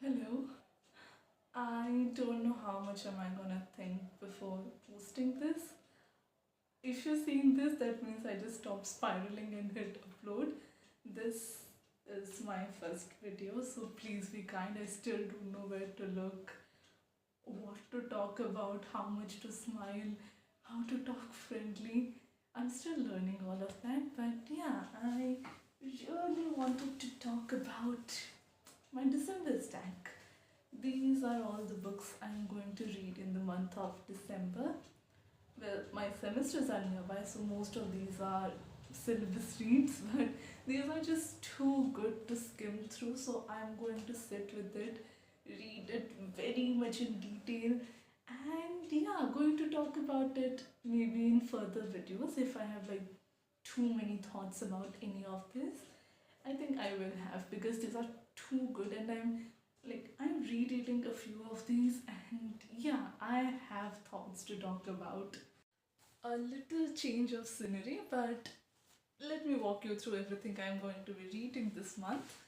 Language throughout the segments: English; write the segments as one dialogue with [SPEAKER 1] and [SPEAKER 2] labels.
[SPEAKER 1] Hello. I don't know how much am I gonna think before posting this. If you're seeing this, that means I just stopped spiraling and hit upload. This is my first video, so please be kind. I still don't know where to look, what to talk about, how much to smile, how to talk friendly. I'm still learning all of that, but yeah, I really wanted to talk about my December stack. These are all the books I'm going to read in the month of December. Well, my semesters are nearby, so most of these are syllabus reads, but these are just too good to skim through, so I'm going to sit with it, read it very much in detail, and yeah, going to talk about it maybe in further videos if I have like too many thoughts about any of this. I think I will have because these are too good and I'm rereading a few of these and yeah, I have thoughts to talk about. A little change of scenery, but let me walk you through everything I'm going to be reading this month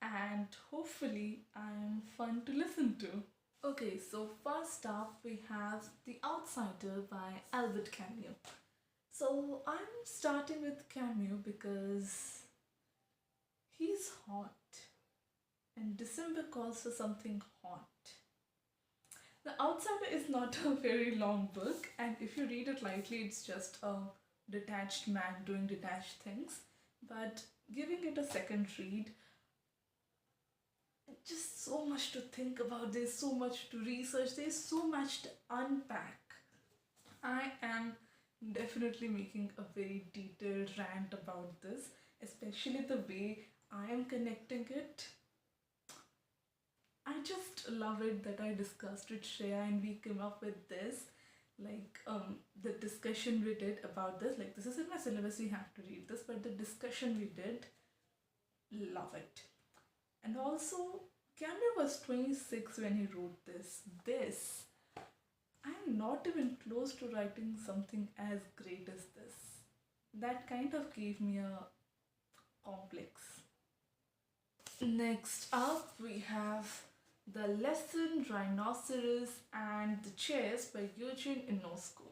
[SPEAKER 1] and hopefully I'm fun to listen to. Okay, so first up we have The Outsider by Albert Camus. So I'm starting with Camus because he's hot and December calls for something hot. The Outsider is not a very long book, and if you read it lightly, it's just a detached man doing detached things. But giving it a second read, just so much to think about, there's so much to research, there's so much to unpack. I am definitely making a very detailed rant about this, especially the way I am connecting it. I just love it that I discussed with Shreya and we came up with this. The discussion we did about this, like this is in my syllabus, you have to read this, but the discussion we did, love it. And also, Camus was 26 when he wrote this. I'm not even close to writing something as great as this. That kind of gave me a complex. Next up, we have The Lesson, Rhinoceros, and the Chairs by Eugene Ionesco.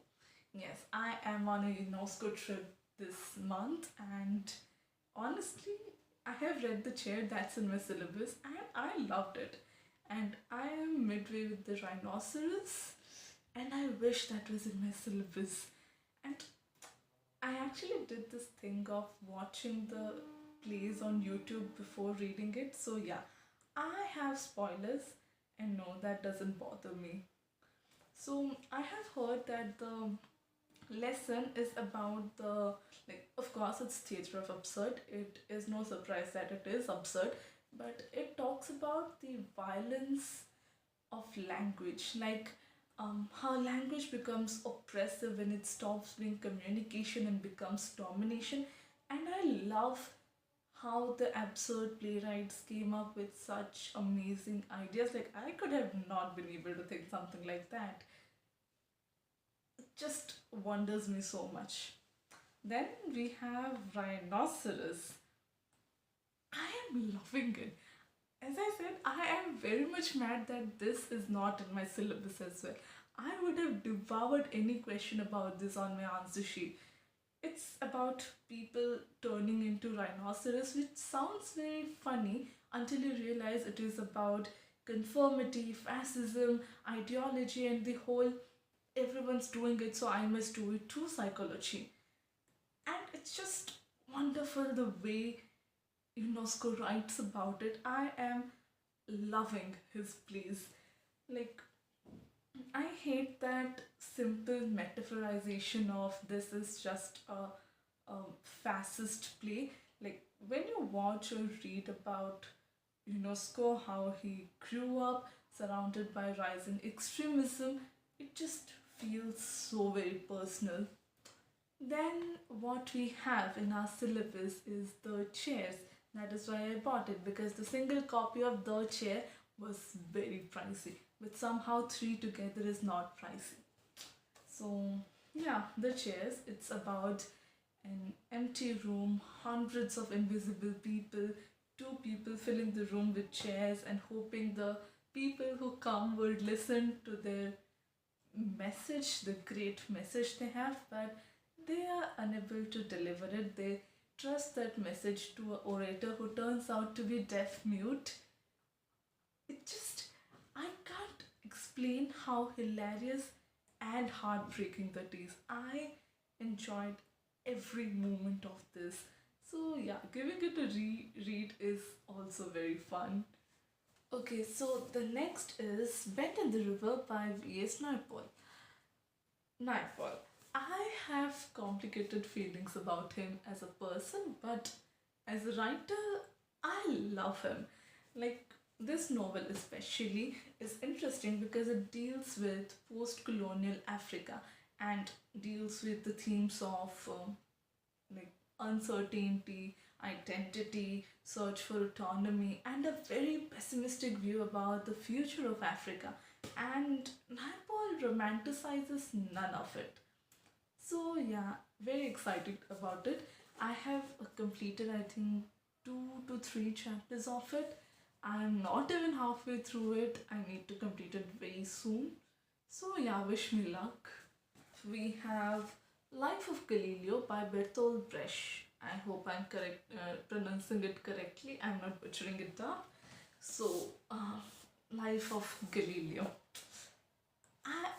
[SPEAKER 1] Yes, I am on a Ionesco trip this month, and honestly, I have read The Chair, that's in my syllabus, and I loved it. And I am midway with the Rhinoceros, and I wish that was in my syllabus. And I actually did this thing of watching the plays on YouTube before reading it. So yeah, I have spoilers and no, that doesn't bother me. So I have heard that the lesson is about the, like, of course it's theatre of absurd. It is no surprise that it is absurd, but it talks about the violence of language, how language becomes oppressive when it stops being communication and becomes domination. And I love how the absurd playwrights came up with such amazing ideas. Like, I could have not been able to think something like that. It just wonders me so much. Then we have Rhinoceros. I am loving it. As I said, I am very much mad that this is not in my syllabus as well. I would have devoured any question about this on my answer sheet. It's about people turning into rhinoceros, which sounds very funny until you realize it is about conformity, fascism, ideology, and the whole everyone's doing it, so I must do it too psychology. And it's just wonderful the way UNESCO writes about it. I am loving his plays. Like, I hate that simple metaphorization of this is just a fascist play. Like, when you watch or read about UNESCO, how he grew up surrounded by rising extremism, it just feels so very personal. Then what we have in our syllabus is The Chairs. That is why I bought it, because the single copy of The Chair was very pricey. But somehow three together is not pricey. So yeah, The Chairs, it's about an empty room, hundreds of invisible people, two people filling the room with chairs and hoping the people who come would listen to their message, the great message they have, but they are unable to deliver it. They trust that message to an orator who turns out to be deaf mute. It just, I can't explain how hilarious and heartbreaking that is. I enjoyed every moment of this. So, yeah, giving it a read is also very fun. Okay, so the next is Bend in the River by V.S. Naipaul. Naipaul. I have complicated feelings about him as a person, but as a writer, I love him. Like, this novel, especially, is interesting because it deals with post colonial Africa and deals with the themes of like uncertainty, identity, search for autonomy, and a very pessimistic view about the future of Africa. And Naipaul romanticizes none of it. So yeah, very excited about it. I have completed, I think, 2 to 3 chapters of it. I'm not even halfway through it. I need to complete it very soon. So yeah, wish me luck. We have Life of Galileo by Bertolt Brecht. I hope I'm correct pronouncing it correctly. I'm not butchering it up. So, Life of Galileo.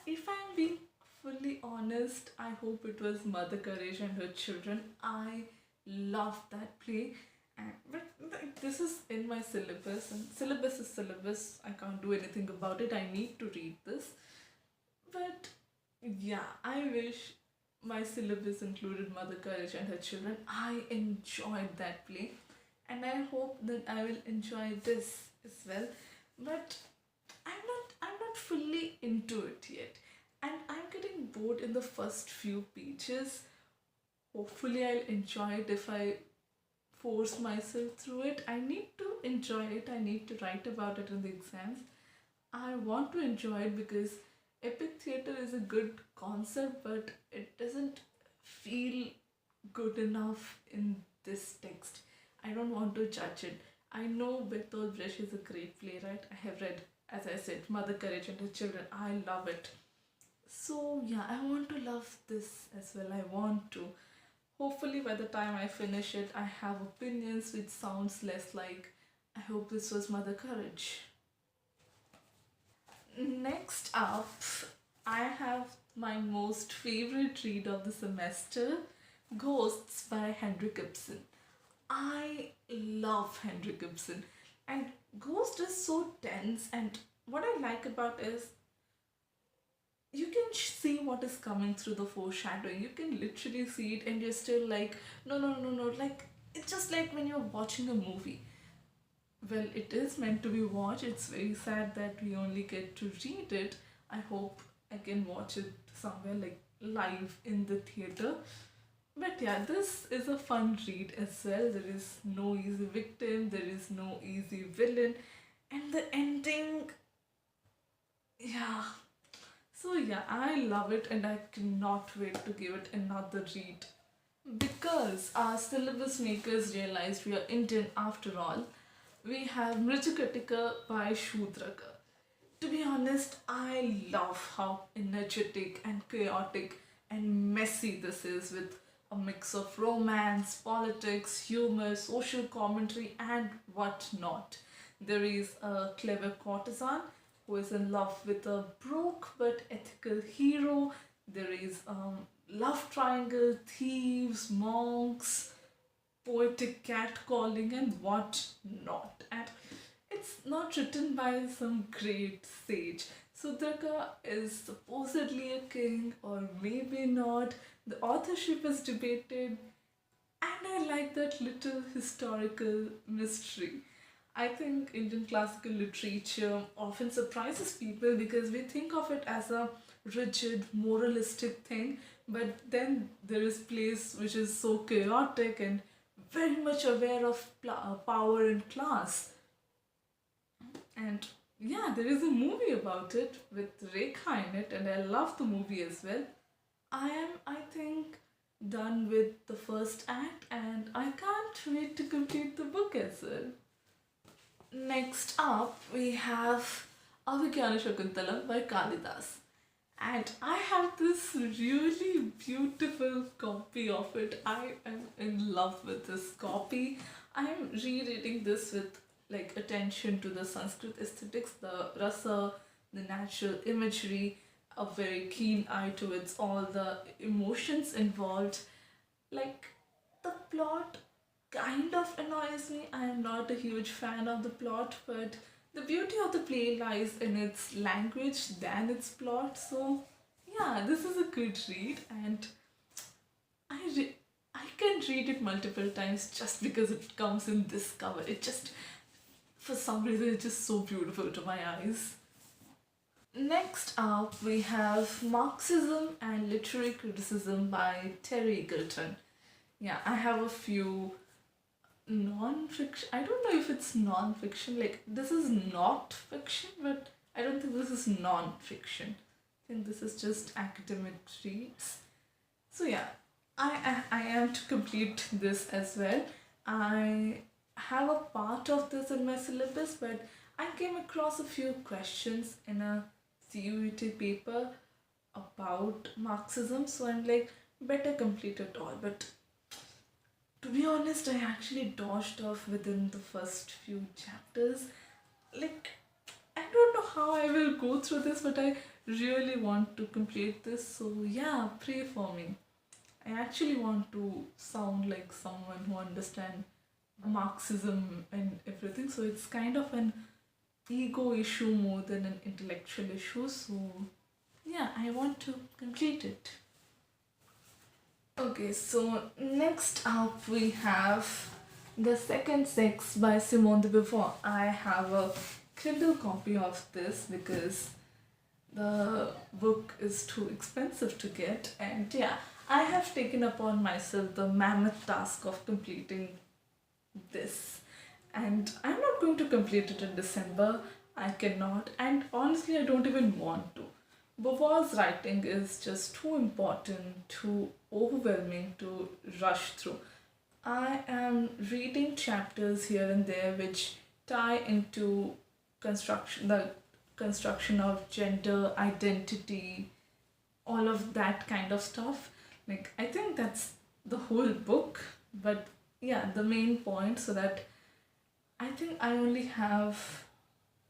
[SPEAKER 1] If I'm being fully honest, I hope it was Mother Courage and her children. I love that play. But this is in my syllabus, and syllabus is syllabus. I can't do anything about it. I need to read this. But yeah, I wish my syllabus included Mother Courage and her children. I enjoyed that play, and I hope that I will enjoy this as well. But I'm not fully into it yet, and I'm getting bored in the first few pages. Hopefully, I'll enjoy it if I force myself through it. I need to enjoy it. I need to write about it in the exams. I want to enjoy it because epic theater is a good concept, but it doesn't feel good enough in this text. I don't want to judge it. I know Bertolt Brecht is a great playwright. I have read, as I said, Mother Courage and Her Children. I love it. So, yeah, I want to love this as well. I want to. Hopefully, by the time I finish it, I have opinions which sounds less like, I hope this was Mother Courage. Next up, I have my most favorite read of the semester, Ghosts by Henrik Ibsen. I love Henrik Ibsen, and Ghost is so tense, and what I like about is you can see what is coming through the foreshadowing. You can literally see it, and you're still like, no, no, no, no. Like, it's just like when you're watching a movie. Well, it is meant to be watched. It's very sad that we only get to read it. I hope I can watch it somewhere like live in the theater. But yeah, this is a fun read as well. There is no easy victim, there is no easy villain, and the ending, yeah. So yeah, I love it and I cannot wait to give it another read. Because our syllabus makers realized we are Indian after all, we have Mrchchakatikam by Sudraka. To be honest, I love how energetic and chaotic and messy this is, with a mix of romance, politics, humor, social commentary, and whatnot. There is a clever courtesan who is in love with a broke but ethical hero. There is love triangle, thieves, monks, poetic catcalling, and what not. And it's not written by some great sage. Sudraka is supposedly a king, or maybe not. The authorship is debated, and I like that little historical mystery. I think Indian classical literature often surprises people because we think of it as a rigid, moralistic thing, but then there is place which is so chaotic and very much aware of power and class. And yeah, there is a movie about it with Rekha in it, and I love the movie as well. I think, done with the first act, and I can't wait to complete the book as well. Next up, we have Abhijnanasakuntalam by Kalidasa. And I have this really beautiful copy of it. I am in love with this copy. I am rereading this with like attention to the Sanskrit aesthetics, the rasa, the natural imagery, a very keen eye towards all the emotions involved. Like the plot kind of annoys me. I am not a huge fan of the plot, but the beauty of the play lies in its language than its plot. So, yeah, this is a good read, and I can read it multiple times just because it comes in this cover. It just, for some reason, it's just so beautiful to my eyes. Next up, we have Marxism and Literary Criticism by Terry Eagleton. Yeah, I have a few non-fiction. I don't know if it's non-fiction. Like this is not fiction, but I don't think this is non-fiction. I think this is just academic reads. So yeah, I am to complete this as well. I have a part of this in my syllabus, but I came across a few questions in a CUET paper about Marxism, so I'm like, better complete it all. But to be honest, I actually dodged off within the first few chapters. Like, I don't know how I will go through this, but I really want to complete this. So, yeah, pray for me. I actually want to sound like someone who understands Marxism and everything. So, it's kind of an ego issue more than an intellectual issue. So, yeah, I want to complete it. Okay, so next up we have The Second Sex by Simone de Beauvoir. I have a Kindle copy of this because the book is too expensive to get, and yeah, I have taken upon myself the mammoth task of completing this, and I'm not going to complete it in December. I cannot, and honestly, I don't even want to. Beauvoir's writing is just too important, too overwhelming to rush through. I am reading chapters here and there which tie into the construction of gender, identity, all of that kind of stuff. Like, I think that's the whole book, but yeah, the main point, so that I think I only have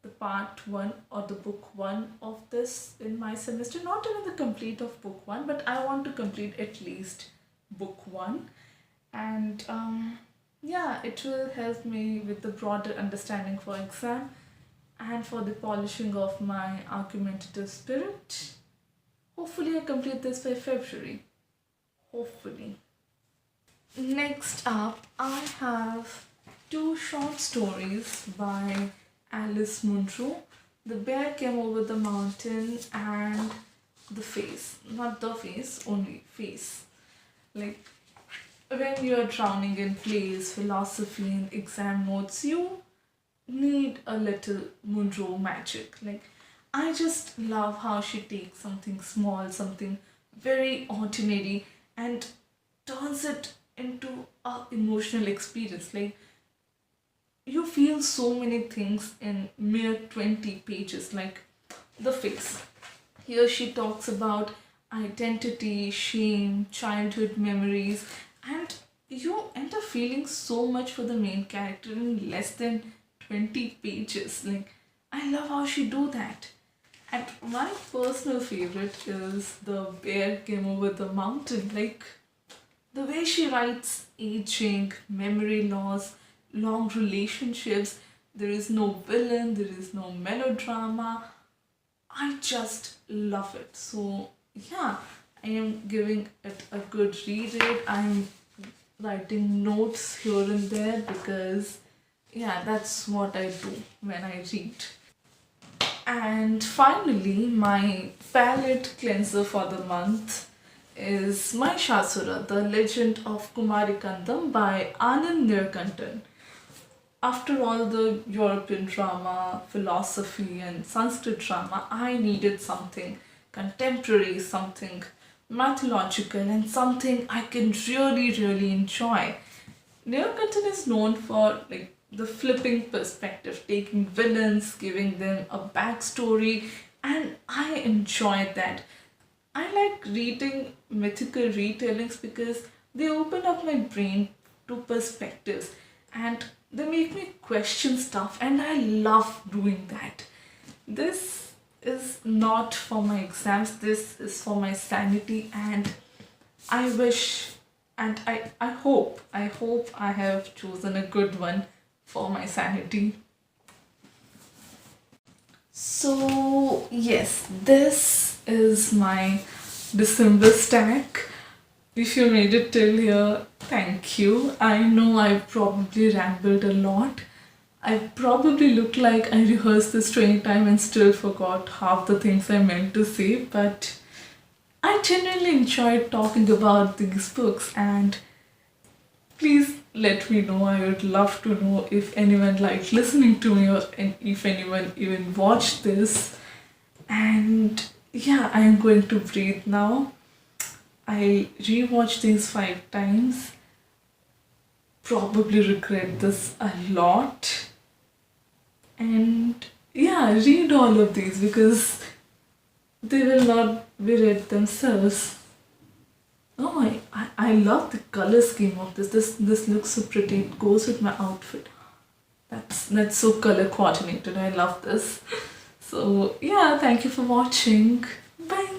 [SPEAKER 1] the part one or the book one of this in my semester. Not even the complete of book one, but I want to complete at least book one. And yeah, it will help me with the broader understanding for exam and for the polishing of my argumentative spirit. Hopefully, I complete this by February. Hopefully. Next up, I have two short stories by Alice Munroe. The Bear Came Over the Mountain and The Face. Not The Face, only Face. Like, when you're drowning in plays, philosophy, and exam notes, you need a little Munroe magic. Like, I just love how she takes something small, something very ordinary, and turns it into a emotional experience. Like, you feel so many things in mere 20 pages. Like The Face. Here she talks about identity, shame, childhood memories, and you end up feeling so much for the main character in less than 20 pages. Like, I love how she do that. And my personal favorite is The Bear Came Over the Mountain. Like, the way she writes aging, memory loss, long relationships, there is no villain, there is no melodrama. I just love it. So, yeah, I am giving it a good read. I'm writing notes here and there because, yeah, that's what I do when I read. And finally, my palette cleanser for the month is Mahishasura, The Legend of Kumarikandam by Anand Neelakantan. After all the European drama, philosophy, and Sanskrit drama, I needed something contemporary, something mythological, and something I can really, really enjoy. Neelakantan is known for like the flipping perspective, taking villains, giving them a backstory, and I enjoy that. I like reading mythical retellings because they open up my brain to perspectives and they make me question stuff, and I love doing that. This is not for my exams, this is for my sanity, and I wish and I hope I have chosen a good one for my sanity. So, yes, this is my December stack. If you made it till here, thank you. I know I probably rambled a lot. I probably look like I rehearsed this 20 times and still forgot half the things I meant to say, but I genuinely enjoyed talking about these books, and please let me know. I would love to know if anyone liked listening to me, or if anyone even watched this. And yeah, I am going to breathe now. I rewatched these 5 times. Probably regret this a lot. And yeah, read all of these because they will not be read themselves. Oh, I love the color scheme of this. This looks so pretty. It goes with my outfit. That's so color coordinated. I love this. So yeah, thank you for watching. Bye.